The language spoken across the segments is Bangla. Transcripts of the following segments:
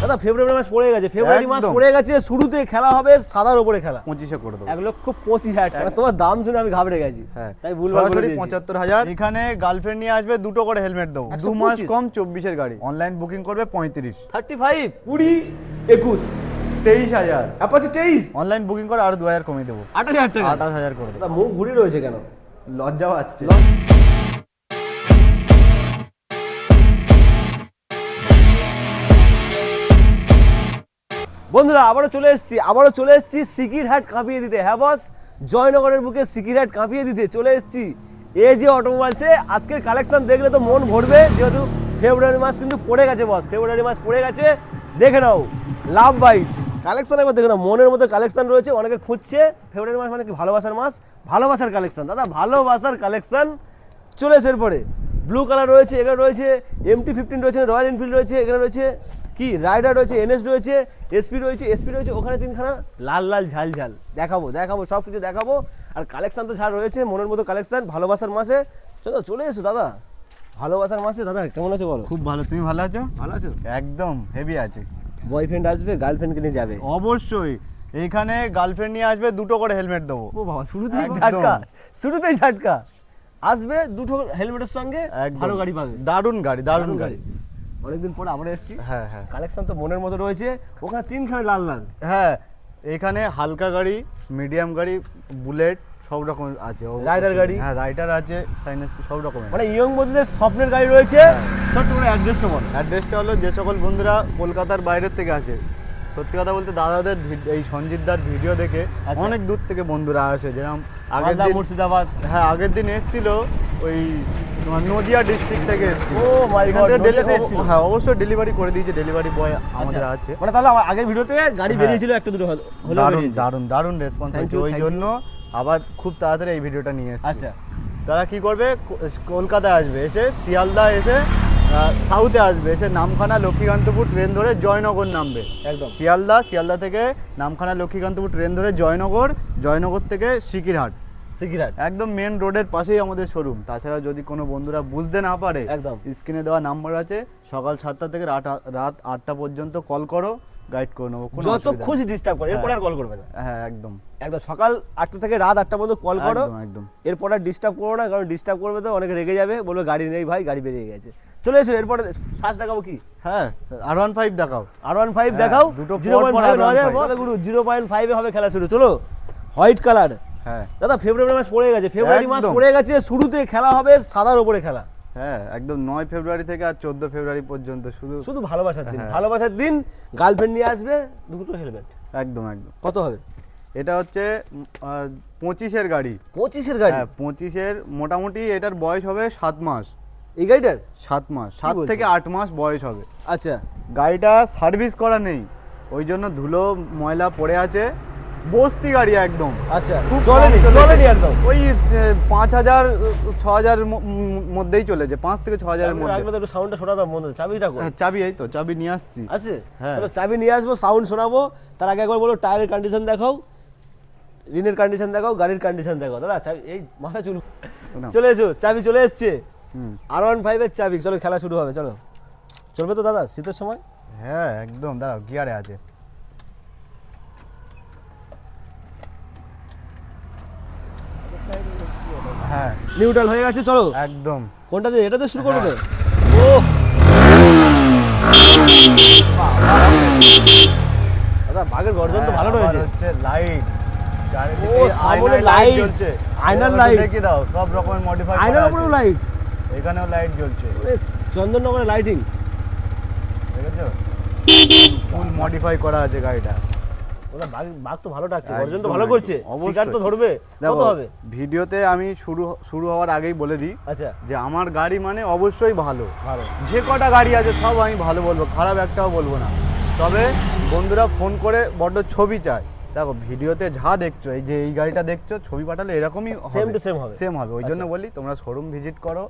দাদা ফেব্রুয়ারি মাস পড়ে গেছে, ফেব্রুয়ারি মাস পড়ে গেছে, শুরুতে খেলা হবে সাদার উপরে খেলা। 25-এ করে দেবো। 1,25,000 টাকা। তোমার দাম শুনে আমি ঘাবড়ে গেছি, তাই ভুলভাল বলে দিয়েছি। 75,000। এখানে গার্লফ্রেন্ড নিয়ে আসবে, দুটো করে হেলমেট দেবো। 2 মাস কম 24-এর গাড়ি। অনলাইন বুকিং করবে 35, 35, 20, 21, 23,000। অ্যাপাচি 23। অনলাইন বুকিং করে আরো 2,000 কমিয়ে দেবো। 28,000 টাকা। 28,000 করে দেবো। মুখ ঘুরে রয়েছে কেন? লজ্জা পাচ্ছে। বন্ধুরা আবারও চলে এসেছি সিকিরহাট কাঁপিয়ে দিতে। হ্যাঁ বস, জয়নগরের বুকে সিকিরহাট কাঁপিয়ে দিতে চলে এসেছি। এই যে অটোমোবাইলসে আজকের কালেকশন দেখলে তো মন ভরবে, যেহেতু ফেব্রুয়ারি মাস কিন্তু পড়ে গেছে বস, ফেব্রুয়ারি মাস পড়ে গেছে। দেখে নাও লাভ বাইট কালেকশন, একবার দেখে নাও, মনের মতো কালেকশন রয়েছে। অনেকে খুঁজছে, ফেব্রুয়ারি মাস মানে কি ভালোবাসার মাস, ভালোবাসার কালেকশন। দাদা ভালোবাসার কালেকশন চলে এসে এরপরে ব্লু কালার রয়েছে, এখানে রয়েছে MT-15 রয়েছে, রয়্যাল এনফিল্ড রয়েছে, এখানে রয়েছে কি রাইডার রয়েছে, NS রয়েছে, SP রয়েছে, ওখানে 3খানা লাল লাল ঝাল দেখাবো সব কিছু দেখাবো। আর কালেকশন তো যা রয়েছে মনের মতো কালেকশন ভালোবাসার মাসে। চলে এসো দাদা, ভালোবাসার মাসে। দাদা কেমন আছো বলো? খুব ভালো, তুমি ভালো আছো? ভালো আছো একদম হেভি আছে। বয়ফ্রেন্ড আসবে, গার্লফ্রেন্ডকে নিয়ে যাবে? অবশ্যই। এইখানে গার্লফ্রেন্ড নিয়ে আসবে, দুটো করে হেলমেট দেবো। ও বাবা, শুরুতেই ঝাটকা আসবে, দুটো হেলমেটের সঙ্গে ভালো গাড়ি পাবে। দারুণ গাড়ি। অনেকদিন পর আবার এসেছি। হ্যাঁ। কালেকশন তো মনের মতো রয়েছে, ওখানে 3খানা লাল লাল। হ্যাঁ, এখানে হালকা গাড়ি, মিডিয়াম গাড়ি, বুলেট সব রকম আছে। রাইডার গাড়ি? হ্যাঁ, রাইডার আছে, সাইনেস সব রকম। মানে ইয়ং বন্ধুদের স্বপ্নের গাড়ি রয়েছে। ছোট্ট করে অ্যাড্রেসটা হলো, যে সকল বন্ধুরা কলকাতার বাইরের থেকে আসে, সত্যি কথা বলতে দাদাদের এই সঞ্জিতদার ভিডিও দেখে অনেক দূর থেকে বন্ধুরা আসে। যেরকম আগের দিন মুর্শিদাবাদ, হ্যাঁ আগের দিন এসেছিল ওই তোমার নদিয়া ডিস্ট্রিক্ট থেকে এসেছিল। ও মাই গড, হ্যাঁ অবশ্যই ডেলিভারি করে দিয়েছে, ডেলিভারি বয় আমাদের আছে। মানে তাহলে আগের ভিডিওতে গাড়ি বেরিয়েছিল একটা দুটো হলো। দারুণ রেসপন্স হয়েছে, ওই জন্য আবার খুব তাড়াতাড়ি এই ভিডিওটা নিয়ে এসেছে। আচ্ছা, তারা কি করবে, কলকাতায় আসবে, এসে শিয়ালদা এসে সাউথে আসবে, এসে নামখানা লক্ষ্মীকান্তপুর ট্রেন ধরে জয়নগর নামবে। একদম শিয়ালদা থেকে নামখানা লক্ষ্মীকান্তপুর ট্রেন ধরে জয়নগর থেকে সিকিরহাট একদম মেন রোডের পাশেই আমাদের শোরুম। তাছাড়া যদি কোনো বন্ধুরা বুঝতে না পারে, একদম স্ক্রিনে দেওয়া নাম্বার আছে, সকাল 7টা থেকে রাত 8টা পর্যন্ত কল করো, গাইড করে নেবো। যত খুশি ডিস্টার্ব করো, এরপর আর কল করবে না। হ্যাঁ একদম সকাল 8টা থেকে রাত 8টা পর্যন্ত কল করো, একদম। এরপর আর ডিস্টার্ব করো না, কারণ ডিস্টার্ব করবে তো অনেকে রেগে যাবে, বলবে গাড়ি নেই ভাই, গাড়ি বেরিয়ে গেছে। চলে এসো, এরপরে ফার্স্ট দেখাবো কি? হ্যাঁ R15 দেখাও। R15 দেখাও, 0.5 হবে খেলা শুরু। চলো, হোয়াইট কালার। হ্যাঁ দাদা ফেব্রুয়ারি মাস পড়ে গেছে, শুরুতে খেলা হবে সাদার উপরে খেলা। হ্যাঁ একদম 9 ফেব্রুয়ারি থেকে আর 14 ফেব্রুয়ারি পর্যন্ত শুধু ভালোবাসার দিন গার্লফ্রেন্ড নিয়ে আসবে, দুটো হেলমেট। একদম কত হবে? এটা হচ্ছে 25-এর গাড়ি। 25-এর গাড়ি? হ্যাঁ 25-এর, মোটামুটি এটার বয়স হবে 7 মাস। এই গাড়িটার 7 মাস, 7 থেকে 8 মাস বয়স হবে। আচ্ছা, গাড়িটা সার্ভিস করা নেই, ওই জন্য ধুলো ময়লা পড়ে আছে, বস্তি গাড়ি একদম। আচ্ছা, চলেনি একদম। ওই 5,000 6,000 মধ্যেই চলেছে, 5 থেকে 6,000 মধ্যে। একটু সাউন্ডটা শোনাবো, চাবিটা কই? চাবি এই তো, চাবি নিয়ে আসছি। আছে, চলো চাবি নিয়ে আসবো, সাউন্ড শোনাবো। তার আগে একবার বলো টায়ারের কন্ডিশন দেখাও, রিনের কন্ডিশন দেখাও, গাড়ির কন্ডিশন দেখাও। দাদা চাবি এই মাথা চুল চলে এসো, চাবি চলে এসছে। R15 এর চাবি। চলো খেলা শুরু হবে, চলো। চলবে তো দাদা শীতের সময়? হ্যাঁ একদম, দাঁড়াও গিয়ারে আছে। হ্যাঁ নিউট্রাল হয়ে গেছে, চলো একদম। কোনটা দিয়ে? এটা দিয়ে শুরু করবে তো? ও দাদা বাঘের গর্জন তো ভালো রয়েছে। লাইট, ও সামনে লাইট জ্বলছে, আয়নার লাইট দেখি দাও, সব রকমের মডিফাই করা আছে। আয়নার উপরেও লাইট, এখানেও লাইট জ্বলছে। চন্দননগরে লাইটিং দেখেছো, ফুল মডিফাই করা আছে গাড়িটা। ওটা বাঘ তো ভালো ডাকছে, গর্জন তো ভালো করছে, শিকার তো ধরবে। কত হবে? ভিডিওতে আমি শুরু হওয়ার আগেই বলে দিই, আচ্ছা, যে আমার গাড়ি মানে অবশ্যই ভালো। যে কটা গাড়ি আছে সব আমি ভালো বলবো, খারাপ একটাও বলবো না। তবে বন্ধুরা ফোন করে বড্ড ছবি চায়। দেখো ভিডিওতে যা দেখছো, এই যে এই গাড়িটা দেখছো, ছবি পাঠালে এরকমই সেম হবে। ওই জন্য বলি তোমরা শোরুম ভিজিট করো,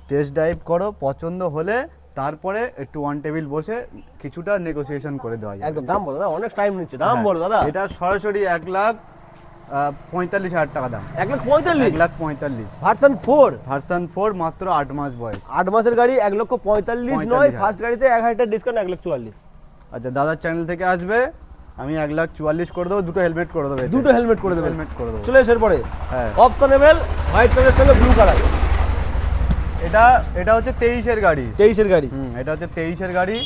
টেস্ট ড্রাইভ করো, পছন্দ হলে তারপরে একটু ওয়ান টেবিল বসে কিছুটা নেগোসিয়েশন করে দেওয়া যায়। একদম। দাম বলো দাদা, অনেক টাইম নিচ্ছে, দাম বলো দাদা। এটা সরাসরি 1,45,000 টাকা দাম। 1,45,000? ভার্সন 4 মাত্র 8 মাস বয়স। 8 মাসের গাড়ি 1,45,000 নয়, ফার্স্ট গাড়িতে 1,000 টাকা ডিসকাউন্ট 1,44,000। আচ্ছা দাদার চ্যানেল থেকে আসবে, আমি 1,44,000 করে দেবো, দুটো হেলমেট করে দেবো, দুটো হেলমেট করে দেবেন। হেলমেট করে দেবো। চলে এসে পরে হ্যাঁ অপশনেবল হোয়াইট কালারের সঙ্গে ব্লু কালার। এটা হচ্ছে 23-এর গাড়ি। 23-এর গাড়ি। এটা হচ্ছে 23-এর গাড়ি।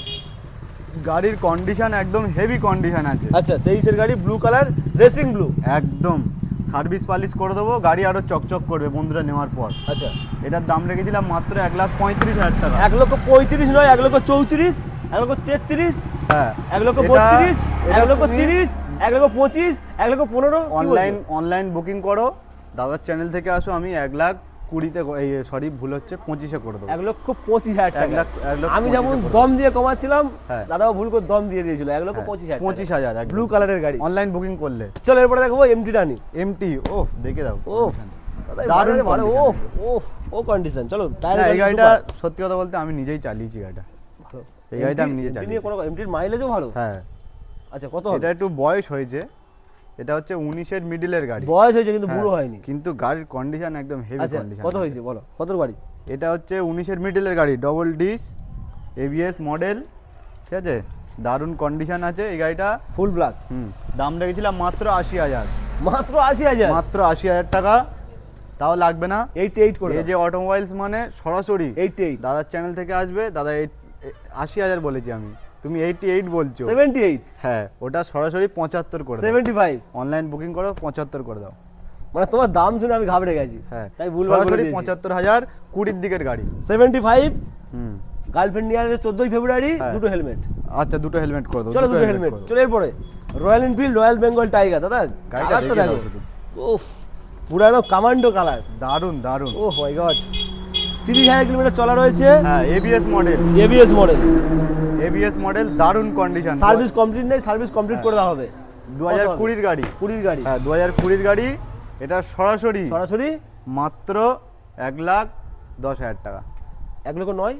গাড়ির কন্ডিশন একদম হেভি কন্ডিশন আছে। আচ্ছা 23-এর গাড়ি, ব্লু কালার, রেসিং ব্লু। একদম সার্ভিস পালিশ করে দেবো, গাড়ি আরো চকচক করবে বন্ধুরা নেওয়ার পর। আচ্ছা এটার দাম রেখেছিলাম মাত্র 1,35,000 টাকা। 1,35,000 নয়, 1,34,000, 1,33,000, হ্যাঁ 1,32,000, এটা 1,30,000, 1,25,000, 1,15,000। অনলাইন বুকিং করো, দাদার চ্যানেল থেকে আসো, আমি 1,20,000-তে সরি ভুল হচ্ছে 25-এ করে দেবো। 1,25,000 টাকা। 1,25,000 আমি যেমন দম দিয়ে কমাচ্ছিলাম, হ্যাঁ। দাদাও ভুল করে দম দিয়ে দিয়েছিল। 1,25,000 টাকা। 25,000 ব্লু কালারের গাড়ি অনলাইন বুকিং করলে। চলো এরপরে দেখো এমটি টানি। এমটি ও দেখে দাও। ওফ দারুণ ভালো। condition। ওফ ওফ ও কন্ডিশন। চলো না, টায়ার এই গাড়িটা সত্যি কথা বলতে আমি নিজেই চালিয়েছি গাড়িটা। ভালো। এই গাড়িটা আমি নিজে এমটি চালিয়েছি। নিয়ে কোনো এমটির মাইলেজও ভালো। হ্যাঁ আচ্ছা কত হবে? এটা একটু বয়স হয়েছে, এটা হচ্ছে 19-এর মিডলের গাড়ি। বয়স হয়েছে কিন্তু হ্যাঁ, বুড়ো হয়নি। কিন্তু গাড়ির কন্ডিশন একদম হেভি আচ্ছা কন্ডিশন। কত হয়েছে বলো, কত গাড়ি? এটা হচ্ছে 19-এর মিডলের গাড়ি, ডবল ডিস এবিএস মডেল, ঠিক আছে, দারুণ কন্ডিশন আছে এই গাড়িটা। Full black. দাম রেখেছিলাম মাত্র 80,000। মাত্র 80,000। মাত্র 80,000 টাকা, তাও লাগবে না। 88 করে এই যে অটোমোবাইলস মানে সরাসরি 88, দাদার চ্যানেল থেকে আসবে। দাদা 80,000 বলেছি আমি, তুমি 88 বলছো। 78, হ্যাঁ ওটা সরাসরি 75 করে দাও। 75। অনলাইন বুকিং করো 75 করে দাও। মানে তোমার দাম শুনে আমি ঘাবড়ে গেছি। হ্যাঁ তাই ভুলভাল বলে সরাসরি দিয়েছি। 75,000, 20-র দিকের গাড়ি। 75। হুম গার্লফ্রেন্ড নিয়ে আসবে 14 ফেব্রুয়ারি, হ্যাঁ। দুটো হেলমেট। আচ্ছা দুটো হেলমেট করে দাও। চলো দুটো হেলমেট। চলো এরপরে royal Enfield royal Bengal tiger. দাদা গাড়িটা কালারটা দেখে দেখো। দাও শুধু। উফ পুরো একদম কমান্ডো কালার। দারুণ দারুণ। ও মাই গড। 30,000 কিলোমিটার চলা রয়েছে। হ্যাঁ ABS model, ABS model. ABS model, দারুণ কন্ডিশন। সার্ভিস কমপ্লিট নেই, সার্ভিস কমপ্লিট করে দেওয়া হবে। 2020-র গাড়ি। 20-র গাড়ি। হ্যাঁ 2020-র গাড়ি। এটা সরাসরি সরাসরি মাত্র 1,10,000 টাকা। 1,09,000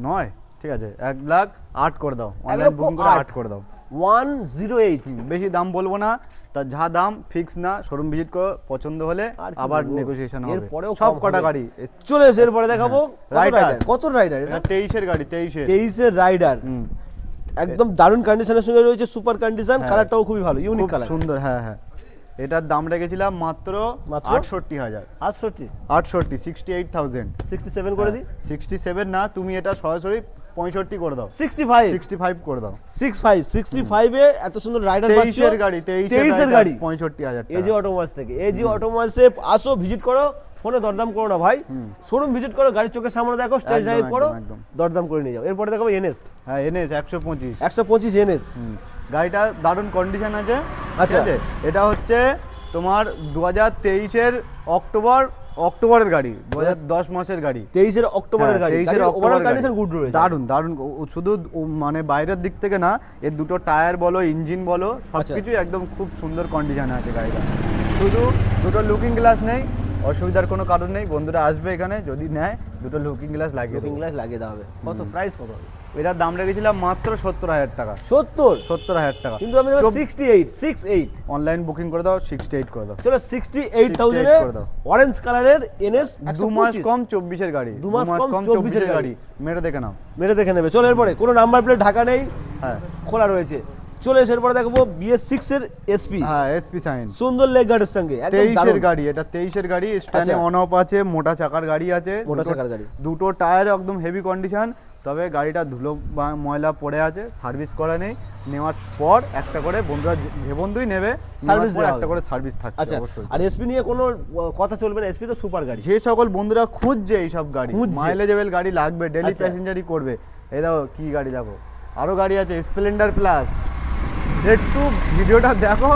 নয়, ঠিক আছে 1,08,000 করে দাও। অনলাইন বুকিং করে 8 করে দাও। 108। বেশি দাম বলবো না, তা যা দাম ফিক্স না, শোরুম ভিজিট করো, পছন্দ হলে আর কি আবার বলবো? নেগোসিয়েশন হবে। এরপরেও সব কম কটা হবে। গাড়ি চলে এসে এরপরে দেখাবো Rider। কত রাইডার এটা? এটা 23-এর গাড়ি, 23-এর। 23-এর রাইডার। একদম দারুণ কন্ডিশনের সঙ্গে রয়েছে, সুপার কন্ডিশন। হ্যাঁ। কালারটাও খুবই ভালো, ইউনিক খুব কালার। সুন্দর। হ্যাঁ হ্যাঁ এটার দাম রেখেছিলাম মাত্র 68,000। 68, 68, 68,000। 67 করে দিই। 67 না, তুমি এটা সরাসরি 65 করে দাও। 65, 65 করে দাও। 65 এ এত সুন্দর রাইডার পাচ্ছো। 23-এর গাড়ি, 23-এর গাড়ি, 65,000 টাকা। এজি অটোমোবাইলস থেকে। এজি অটোমোবাইলসে আসো, ভিজিট করো, ফোনে দরদাম করো না ভাই, শোরুম ভিজিট করো, গাড়ির চোখের সামনে দেখো, স্টেজ একদম, ড্রাইভ করো, একদম। দরদাম করে নিয়ে যাও। এরপরে দেখাবো এনএস। হ্যাঁ এনএস 125। 125 এনএস। গাড়িটা দারুণ কন্ডিশন আছে। আচ্ছা। ঠিক আছে, এটা হচ্ছে তোমার 2023-এর অক্টোবরের গাড়ি, 2010 মাসের গাড়ি। 23-এর অক্টোবরের হ্যাঁ, গাড়ি। 23-এর ওভারঅল অক্টোবরের কন্ডিশন গাড়ি। গুড রয়েছে। দারুণ দারুণ। শুধু মানে বাইরের দিক থেকে না, এর দুটো টায়ার বলো, ইঞ্জিন বলো, সবকিছুই একদম খুব সুন্দর কন্ডিশনে আছে গাড়িটা। শুধু দুটো লুকিং গ্লাস নেই, অসুবিধার কোনো কারণ নেই। বন্ধুরা আসবে এখানে, যদি নেয় দুটো লুকিং গ্লাস লাগিয়ে লুকিং দেবো। গ্লাস লাগিয়ে দেওয়া হবে। কত প্রাইস কত? এটার দাম রেখেছিলাম মাত্র 70,000 টাকা। 70 টাকা। কিন্তু আমি 68 অনলাইন বুকিং করে দাও, 68 করে দাও। চলো 68,000 এ করে দাও। অরেঞ্জ কালারের এনএস 2 মাস 125 কম 24-এর গাড়ি। 2 মাস কম 24-এর গাড়ি। মেরে দেখে নাও। মেরে দেখে নেবে। চলো এরপরে কোনো নাম্বার প্লেট ঢাকা নেই, হ্যাঁ খোলা রয়েছে। চলে এসে এরপরে দেখবো BS6 এর এসপি। হ্যাঁ এসপি সাইন। সুন্দর লেগ গার্ডের সঙ্গে একদম 23-এর দারুণ। গাড়ি, এটা 23-এর গাড়ি। স্ট্যান্ডে আচ্ছা। অন অফ আছে, মোটা চাকার গাড়ি আছে। মোটা চাকার গাড়ি। দুটো টায়ার একদম হেভি কন্ডিশন। তবে গাড়িটা ধুলো বা ময়লা পড়ে আছে, সার্ভিস করা নেই। নেওয়ার পর একটা করে বন্ধুরা, যে বন্ধুই নেবে সার্ভিস নেওয়ার পর একটা করে সার্ভিস থাকছে আচ্ছা। অবশ্যই। আর এসপি নিয়ে কোনো কথা চলবে না, এসপি তো সুপার গাড়ি। যে সকল বন্ধুরা খুঁজছে এইসব গাড়ি, খুঁজছে। মাইলেজেবল গাড়ি লাগবে, ডেলি আচ্ছা। প্যাসেঞ্জারই করবে, এই দেখো কি গাড়ি দেখো। আরো গাড়ি আছে, স্প্লেন্ডার প্লাস। একটু ভিডিওটা দেখো,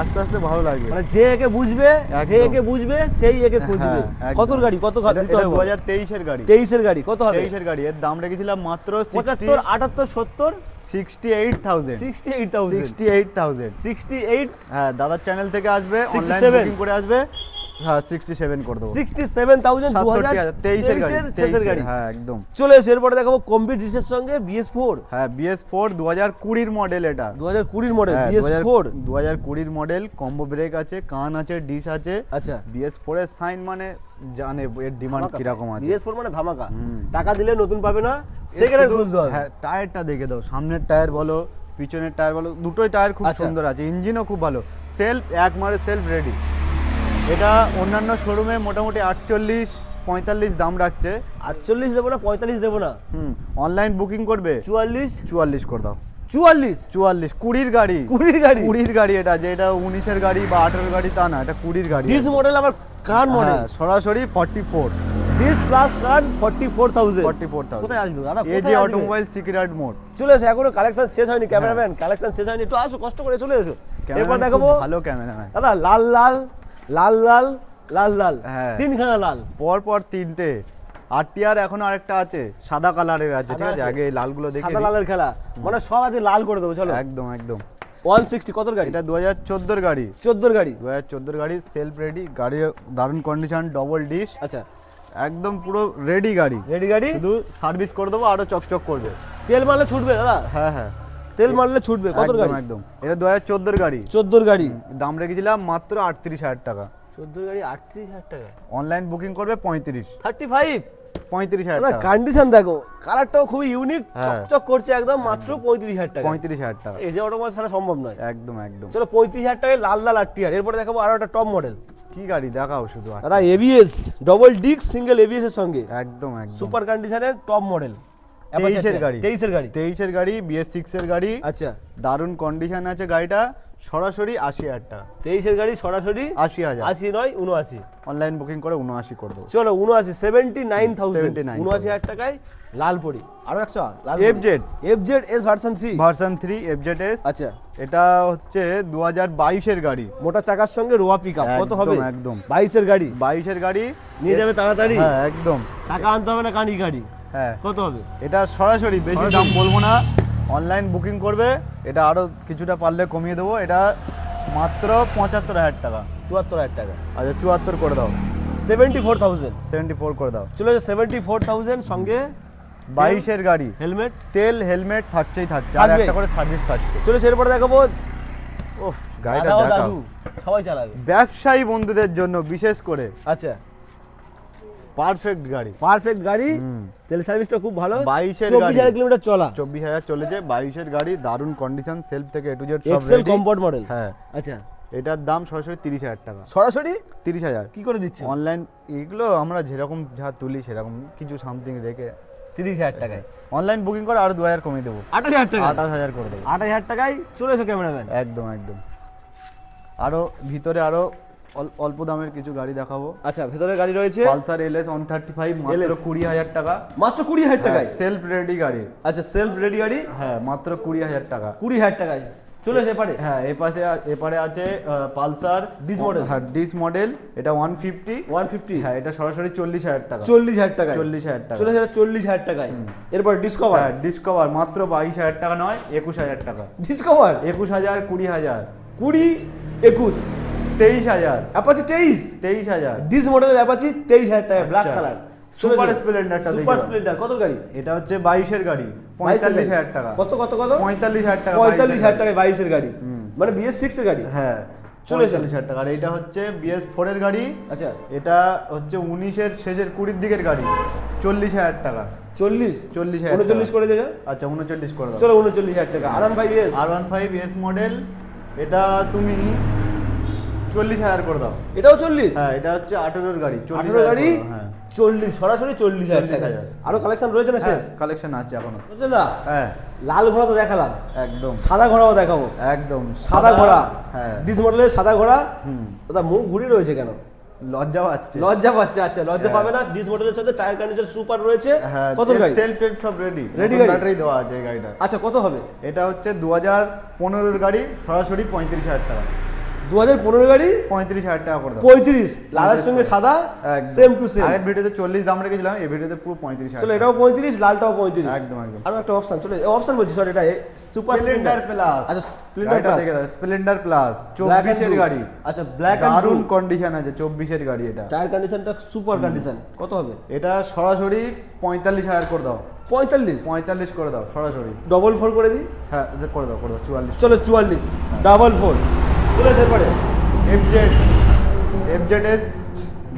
আস্তে আস্তে ভালো লাগবে। মানে যে একে বুঝবে, যে একদম। একে বুঝবে সেই একে খুঁজবে। হ্যাঁ, একদম। কতর গাড়ি, কত এটা দিতে হবে? 2023-এর গাড়ি। 23-এর গাড়ি কত হবে? 23-এর গাড়ি। এর দাম রেখেছিলাম মাত্র 75, 78, 70, 68,000। 68,000। 68,000। 68, হ্যাঁ দাদার চ্যানেল থেকে আসবে, অনলাইন 67 বুকিং করে আসবে, হ্যাঁ 67 করে দেবো। 67,000 23 2023 এর শেষের গাড়ি। হ্যাঁ একদম। চলে এসে এরপরে দেখাবো কমপ্লিট ডিসের সঙ্গে BS4। হ্যাঁ BS4 2020 মডেল এটা। 2020 মডেল হ্যাঁ, BS4। 2020 মডেল, কম্বো ব্রেক আছে, কান আছে, ডিস আছে। আচ্ছা BS4 এর সাইন মানে জানে এর ডিমান্ড ধামাকা কিরকম আছে। BS4 মানে ধামাকা, টাকা দিলে নতুন পাবে না, সেকেন্ড হ্যান্ড খুঁজতে হবে। হ্যাঁ টায়ারটা দেখে দাও, সামনের টায়ার বলো পিছনের টায়ার বলো, দুটোই টায়ার খুব আচ্ছা। সুন্দর আছে, ইঞ্জিনও খুব ভালো, সেলফ একবারে সেলফ রেডি। এটা অন্যান্য শোরুমে মোটামুটি 48-45 দাম রাখছে। 48 দেবো না, 45 দেবো না, অনলাইন বুকিং করবে 44 করে দাও। 44 20 গাড়ি 20 গাড়ি 20 গাড়ি, এটা যে এটা 19-এর গাড়ি বা 18-এর গাড়ি তা না, এটা 20 গাড়ি। ডিস মডেল আবার কার মডেল, হ্যাঁ, সরাসরি 44 ডিস প্লাস কার 44,000। 44,000। কোথায় আসবে দাদা, এই যে কোথায় আসবে? Automobile security mode. চলে এসো, এখনো কালেকশন শেষ হয়নি, ক্যামেরাম্যান কালেকশন শেষ হয়নি, একটু আসো কষ্ট করে চলে এসো। এরপর দেখাবো ভালো ক্যামেরা। দাদা লাল লাল লাল লাল লাল লাল, হ্যাঁ। তিনখানা লাল, পর তিনটে। RTR এখনো আরেকটা আছে, সাদা কালারের আছে, ঠিক আছে? সাদা আগে এই লালগুলো দেখে সাদা দিই। লালের খেলা, মানে সব আছে লাল করে দেবো। চলো একদম একদম। 160 কত গাড়ি? এটা 2014 গাড়ি। 14 গাড়ি। 2014 গাড়ি, সেলফ রেডি গাড়ি, দারুণ কন্ডিশন, ডবল ডিশ, আচ্ছা একদম পুরো রেডি গাড়ি। রেডি গাড়ি, শুধু সার্ভিস করে দেবো, আরো চকচক করবে। তেল মারলে ছুটবে দাদা, হ্যাঁ হ্যাঁ তেল মারলে ছুটবে। কত একদম গাড়ি? একদম। এটা 2014 গাড়ি। 14 গাড়ি, দাম রেখেছিলাম মাত্র 38,000 টাকা। 14 গাড়ি 38,000 টাকা। অনলাইন বুকিং করবে 35 35,000 না, টাকা। কন্ডিশন দেখো, কালারটাও খুবই ইউনিক, হ্যাঁ। চকচক করছে একদম, মাত্র 35,000 টাকা। 35,000 টাকা। এই যে অটোমোবাইল ছাড়া সম্ভব নয়। একদম একদম। চলো 35,000 টাকায় লাল লাল RTR। এরপরে দেখাবো আরো একটা টপ মডেল। কি গাড়ি দেখাও শুধু আর। দাদা ABS double disc single ABS এর সঙ্গে একদম একদম। সুপার কন্ডিশনের টপ মডেল। 23 এর গাড়ি। 23 এর গাড়ি। 23 এর গাড়ি, BS6 এর গাড়ি। আচ্ছা দারুণ কন্ডিশন আছে গাড়িটা, সরাসরি 80,000 টাকা। 23 এর গাড়ি সরাসরি 80,000। 80 নয় 79। অনলাইন বুকিং করে 79 করে দেবো। চলো 79 79,000 79,000 79,000 টাকায় লাল পরি। আরো একটা লাল FZ S version 3। Version 3 FZS। আচ্ছা এটা হচ্ছে 2022 এর গাড়ি। মোটা চাকার সঙ্গে রোয়া পিকআপ। কত একদম, হবে? একদম। 22 এর গাড়ি, 22 এর গাড়ি নিয়ে যাবে তাড়াতাড়ি। হ্যাঁ একদম। টাকা আনতে হবে না, কানি গাড়ি। হ্যাঁ কত হবে? এটা সরাসরি, বেশি সরাসরি। দাম বলবো না, অনলাইন বুকিং করবে, এটা আরো কিছুটা পারলে কমিয়ে দেবো। এটা মাত্র 75,000 টাকা। 74,000 টাকা। আচ্ছা 74 করে দাও। 74,000। 74 করে দাও। চলে যাচ্ছে 74,000 সঙ্গে 22 এর গাড়ি, হেলমেট। তেল হেলমেট থাকছে, আর থাকবে। একটা করে সার্ভিস থাকছে। চলে এরপরে দেখাবো ওফ গাড়িটা দাদা ও দেখাও। দাদু সবাই চালাবে। ব্যবসায়ী বন্ধুদের জন্য বিশেষ করে আচ্ছা পারফেক্ট গাড়ি। পারফেক্ট গাড়ি, তেল সার্ভিসটা খুব ভালো। 22 এর 24,000 গাড়ি। কিলোমিটার চলা। 24,000 চলেছে। 22 এর গাড়ি, দারুণ কন্ডিশন, সেলফ থেকে A to Z সব এক্সেল রেডি। Comfort model. হ্যাঁ আচ্ছা এটার দাম সরাসরি 30,000 টাকা। সরাসরি 30,000 কি করে দিচ্ছে? অনলাইন, এগুলো আমরা যেরকম যা তুলি সেরকম কিছু সামথিং রেখে 30,000 টাকায় অনলাইন বুকিং করে আরো 2,000 কমিয়ে দেবো। 28,000 টাকা। 28,000 করে দেবো। 28,000 টাকায় চলে এসো ক্যামেরাম্যান। একদম একদম। আরো ভিতরে আরো অল্প দামের কিছু গাড়ি দেখাবো। আচ্ছা ভেতরে গাড়ি রয়েছে পালসার LS 135 মাত্র LS 20,000 টাকা। মাত্র 20,000 টাকায়। সেলফ রেডি গাড়ি। আচ্ছা সেলফ রেডি গাড়ি, হ্যাঁ মাত্র 20,000 টাকা। 20,000 টাকায় চলে এসে পারে। হ্যাঁ এপারে আছে পালসার ডিস মডেল। হ্যাঁ ডিস মডেল, এটা 150। 150 হ্যাঁ এটা সরাসরি 40,000 টাকা। 40,000 টাকায় 40,000 টাকা। চলে এসে 40,000 টাকায়। এরপর ডিসকভার। হ্যাঁ ডিসকভার মাত্র 22,000 টাকা নয়, 21,000 টাকা। Discover 21,000, 20,000, 20 21 23,000, Apache 23,000। ডিস মডেলের অ্যাপাচি 23,000 টাকায় ব্ল্যাক আচ্ছা। কালার। সুপার স্প্লেন্ডারটা সুপার দেখো। স্প্লেন্ডার কত গাড়ি? এটা হচ্ছে 22 এর গাড়ি, 45,000 টাকা। কত কত কত? 45,000 টাকা। 45,000 টাকায় 22 এর গাড়ি, মানে BS6 এর গাড়ি। হ্যাঁ চলে এসো। 45,000 টাকা। আর এটা হচ্ছে BS4 এর গাড়ি। আচ্ছা এটা হচ্ছে 19 এর শেষের 20 দিকের গাড়ি, 40,000 টাকা। 40 40,000 39 করে দেবে। আচ্ছা 39 করে দাও। চলো 39,000 টাকা। R15S। R15S মডেল, এটা তুমি 40,000 করে দাও। এটাও 40। হ্যাঁ এটা হচ্ছে 18 এর গাড়ি, 18 গাড়ি হ্যাঁ 40 সরাসরি 40,000 টাকা। 40,000 আরো কালেকশন রয়েছে না শেষ? কালেকশন আছে এখনো। বুঝলে দা হ্যাঁ লাল ঘোড়া তো দেখালাম, একদম সাদা ঘোড়াও দেখাবো। একদম সাদা ঘোড়া, হ্যাঁ ডিস মডেলের সাদা ঘোড়া। হুম দাদা মুখ ঘুরি রয়েছে কেন? লজ্জা পাচ্ছে। লজ্জা পাচ্ছে। আচ্ছা লজ্জা হ্যাঁ। পাবে না, ডিস মডেলের সাথে টায়ার কন্ডিশন সুপার রয়েছে। হ্যাঁ কত গাড়ি? সেলফ টেড সব রেডি, Ready গাড়ি? ব্যাটারি দেওয়া আছে এই গাড়িটা। আচ্ছা কত হবে? এটা হচ্ছে 2015 এর গাড়ি, সরাসরি 35,000 টাকা। 2015 গাড়ি 35,000 টাকা করে দাও। 35, লালের সঙ্গে সাদা একদম। Same to same. আগের ভিডিওতে 40 দাম রেখেছিলাম, এই ভিডিওতে পুরো 35,000। চলো এটাও 35, লালটাও 35। একদম একদম। আর একটা অপশন, চলো অপশন বলছি সরি, এটা সুপার স্প্লেন্ডার প্লাস। আচ্ছা স্প্লেন্ডার প্লাস, স্প্লেন্ডার প্লাস 24 এর গাড়ি। আচ্ছা ব্ল্যাক এন্ড দারুণ কন্ডিশন আছে, 24 এর গাড়ি এটা। টায়ার কন্ডিশনটা সুপার কন্ডিশন। কত হবে? এটা সরাসরি 45,000 করে দাও। 45 করে দাও সরাসরি। ডবল 4 করে দিই। হ্যাঁ করে দাও 44। চলো 44 ডাবল 4। চলো এরপরে FZS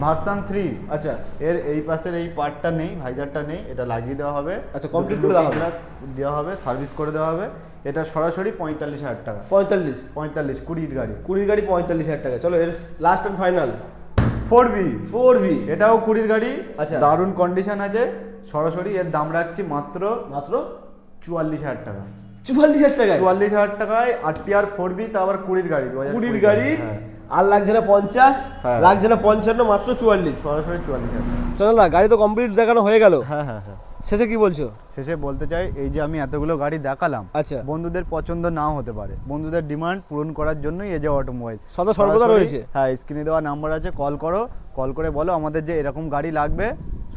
ভার্সন 3। আচ্ছা এর এই পাশের এই পার্টটা নেই, ভাইজারটা নেই, এটা লাগিয়ে দেওয়া হবে। আচ্ছা কমপ্লিট করে দেওয়া হবে, দেওয়া হবে, সার্ভিস করে দেওয়া হবে। এটা সরাসরি 45,000 টাকা। 45 20 গাড়ি। 20 গাড়ি 45,000 টাকা। চলো এর লাস্ট এন্ড ফাইনাল 4V। এটাও 20 গাড়ি। আচ্ছা দারুণ কন্ডিশন আছে। সরাসরি এর দাম রাখছি মাত্র 44,000 টাকা। 44,000 টাকায়? 44,000 টাকায় RTR 4V, তা আবার 20 গাড়ি। 20 গাড়ি। হ্যাঁ। আর লাগছে না 50, হ্যাঁ। লাগছে না 55, মাত্র 44। সরাসরি 44,000। চলো না, গাড়ি তো কমপ্লিট দেখানো হয়ে গেল। হ্যাঁ। শেষে কি বলছো? শেষে বলতে চাই, এই যে আমি এতগুলো গাড়ি দেখালাম, আচ্ছা বন্ধুদের পছন্দ নাও হতে পারে, বন্ধুদের ডিমান্ড পূরণ করার জন্যই এজে অটোমোবাইল সদা সর্বদা রয়েছে। হ্যাঁ, স্ক্রিনে দেওয়া নাম্বার আছে, কল করে বলো আমাদের যে এরকম গাড়ি লাগবে,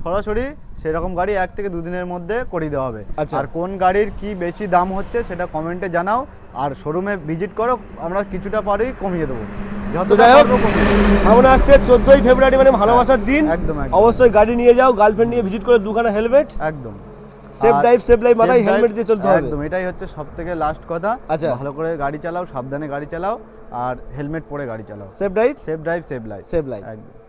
সরাসরি সেরকম গাড়ি 1 থেকে 2 দিনের মধ্যে করে দেওয়া হবে। আচ্ছা। আর কোন গাড়ির কি বেশি দাম হচ্ছে সেটা কমেন্টে জানাও, আর শোরুমে ভিজিট করো, আমরা কিছুটা পারি কমিয়ে দেবো। তো যাই হোক, সামনে আসছে 14ই ফেব্রুয়ারি, মানে ভালোবাসার দিন। একদম। অবশ্যই গাড়ি নিয়ে যাও, গার্লফ্রেন্ড নিয়ে ভিজিট করে দুখানা হেলমেট, একদম সেফ ড্রাইভ মাথায় হেলমেট দিয়ে চলতে হবে। একদম, এটাই হচ্ছে সবথেকে লাস্ট কথা। আচ্ছা। ভালো করে গাড়ি চালাও, সাবধানে গাড়ি চালাও, আর হেলমেট পরে গাড়ি চালাও। Safe drive safe drive save life. Save life. একদম।